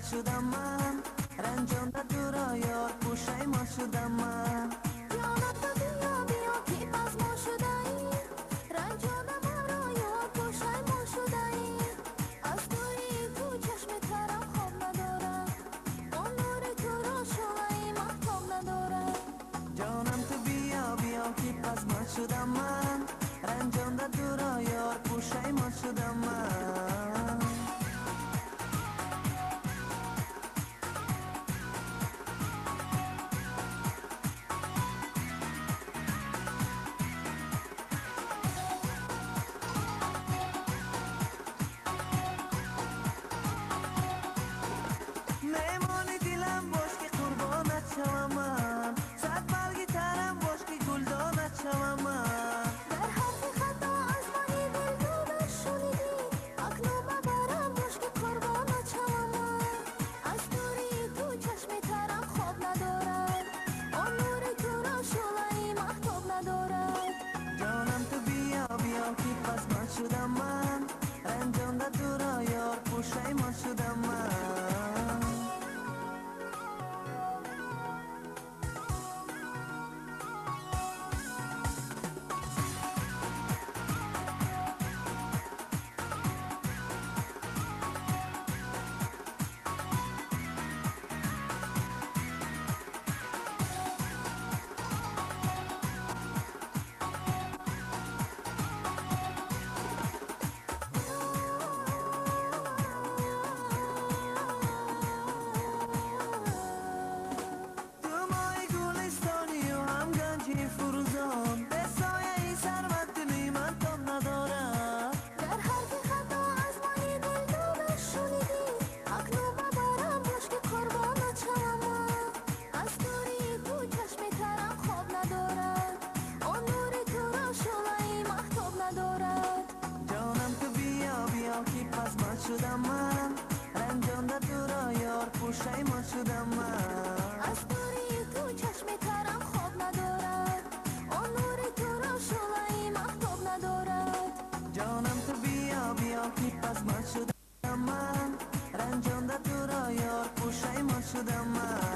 شدم من، رنجانده دورا یار پوشیمان شدم من. یانت بیا بیا که باز ما شده ایم، رنجانه مرا یار پوشیمان شده ایم. از توی تو چشم ترم خواب ندارم، آن نور تو را شعله مهتاب ندارم. جانم تو بیا بیا که باز ما شدم من، رنجانده دورا یار پوشیمان شدم من. مهمان دلم باش که قربانت شوم من، صد برگ ترم باش که گلدانت شوم من. در حرف خطا از من دل تو شنیدی، اکنون مبرم باش که قربانت شوم من. از نوری تو چشم ترم خواب ندارد، آن نور تو را شعله مهتاب ندارد. جانم تو بیا بیا که پس من شدم من، رنجانده دورا یار پوشیمان شدم من. شدم من، رنجانده دورا یار پوشیمان شدم من. از نوری تو چشم ترم خواب ندارد، آن نور تو را شعله مهتاب ندارد. جانم تو بیا بیا که پس من شدم من، رنجانده دورا یار پوشیمان شدم من.